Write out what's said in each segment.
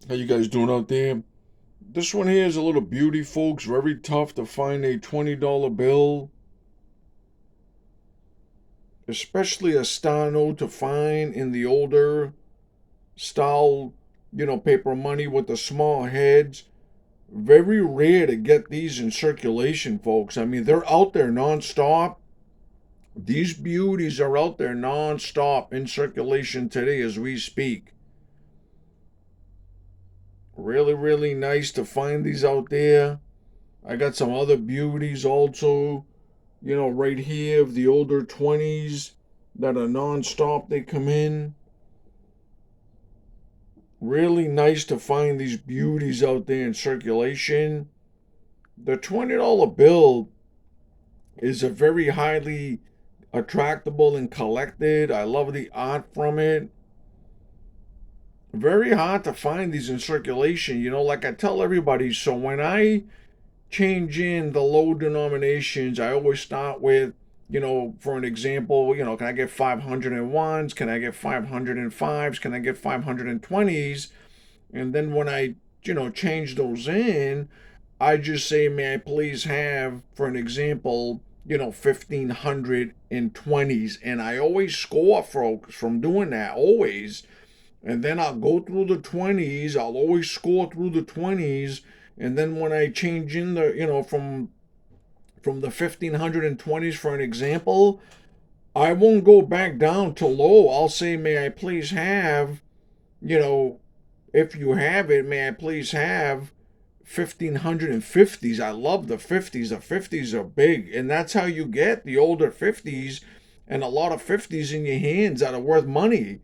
How you guys doing out there? This one here is a little beauty, folks. Very tough to find a $20 bill, especially a Stano to find in the older style, paper money with the small heads. Very rare to get these in circulation, folks. I mean, they're out there nonstop. These beauties are out there nonstop in circulation today as we speak. Really, really nice to find these out there. I got some other beauties also, right here of the older 20s that are non-stop. They come in. Really nice to find these beauties out there in circulation. The $20 bill is a very highly attractable and collected. I love the art from it. Very hard to find these in circulation, like I tell everybody. So when I change in the low denominations, I always start with, for an example, can I get 501s? Can I get 505s? Can I get 520s? And then when I, change those in, I just say, may I please have, for an example, 1520s. And I always score folks from doing that, always. And then I'll go through the 20s. I'll always score through the 20s. And then when I change in the, from the 1520s for an example, I won't go back down to low. I'll say, may I please have, you know, if you have it, may I please have 1550s. I love the 50s. The 50s are big. And that's how you get the older 50s and a lot of 50s in your hands that are worth money.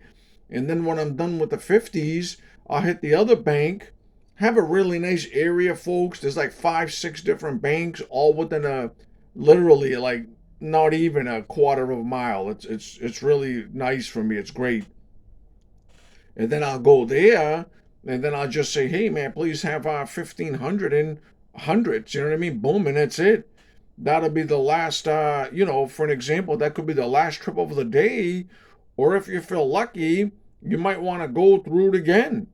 And then when I'm done with the 50s, I'll hit the other bank. Have a really nice area, folks. There's like 5, 6 different banks, all within a literally like not even a quarter of a mile. It's really nice for me. It's great. And then I'll go there, and then I'll just say, hey man, please have 1500 and hundreds. You know what I mean? Boom, and that's it. That'll be the last. For an example, that could be the last trip of the day, or if you feel lucky, you might want to go through it again.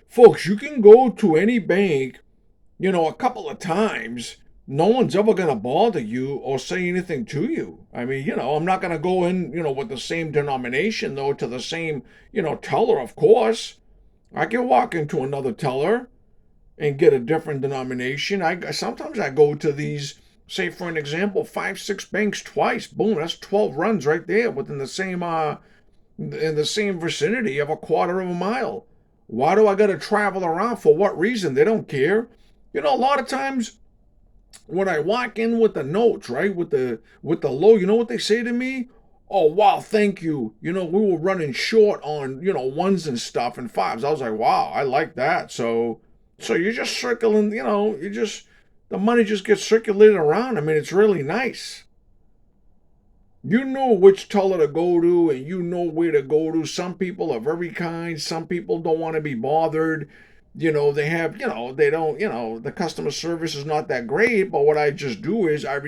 Folks, you can go to any bank, a couple of times. No one's ever going to bother you or say anything to you. I mean, I'm not going to go in, with the same denomination, though, to the same, teller, of course. I can walk into another teller and get a different denomination. Sometimes I go to these, say, for an example, 5, 6 banks twice. Boom, that's 12 runs right there within the same in the same vicinity of a quarter of a mile. Why do I got to travel around? For what reason? They don't care. A lot of times when I walk in with the notes, right, with the low, you know what they say to me? Oh wow, thank you. We were running short on ones and stuff and fives. I was like, wow, I like that. So you're just circling, you just the money just gets circulated around. I mean, it's really nice. You know which teller to go to and you know where to go to. Some people are very kind, some people don't want to be bothered. They have, they don't, the customer service is not that great, but what I just do is I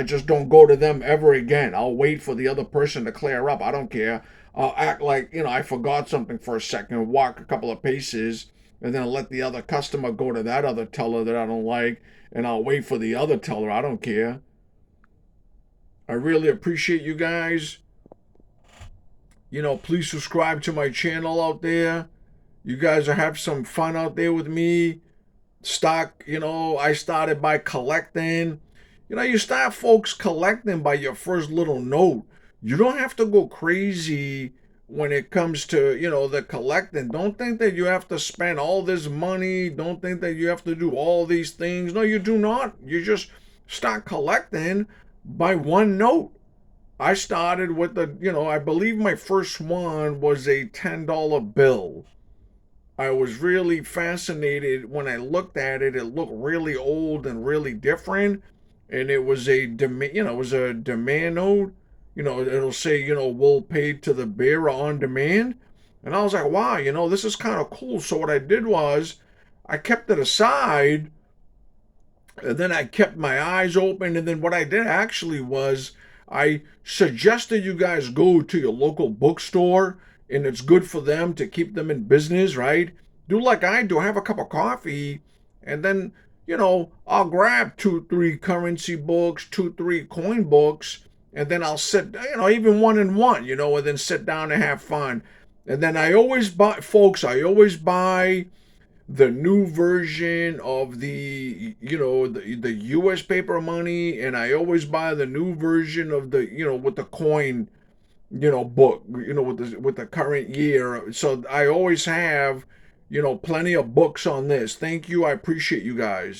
just don't go to them ever again. I'll wait for the other person to clear up. I don't care. I'll act like, I forgot something for a second, walk a couple of paces, and then I'll let the other customer go to that other teller that I don't like, and I'll wait for the other teller. I don't care. I really appreciate you guys. Please subscribe to my channel out there. You guys are have some fun out there with me. Stock, I started by collecting. You start folks collecting by your first little note. You don't have to go crazy when it comes to, the collecting. Don't think that you have to spend all this money. Don't think that you have to do all these things. No, you do not. You just start collecting by one note. I started with I believe my first one was a $10 bill. I was really fascinated when I looked at it. It looked really old and really different, and it was it was a demand note. It'll say, will paid to the bearer on demand, and I was like, wow, this is kind of cool. So what I did was, I kept it aside, and then I kept my eyes open, and then what I did actually was, I suggested you guys go to your local bookstore, and it's good for them to keep them in business, right? do like I do, have a cup of coffee, and then, I'll grab 2, 3 currency books, 2, 3 coin books, and then I'll sit, even one and one, and then sit down and have fun. And then I always buy, folks, I always buy the new version of the US paper money, and I always buy the new version of the, with the coin, book, with the current year. So I always have, plenty of books on this. Thank you. I appreciate you guys.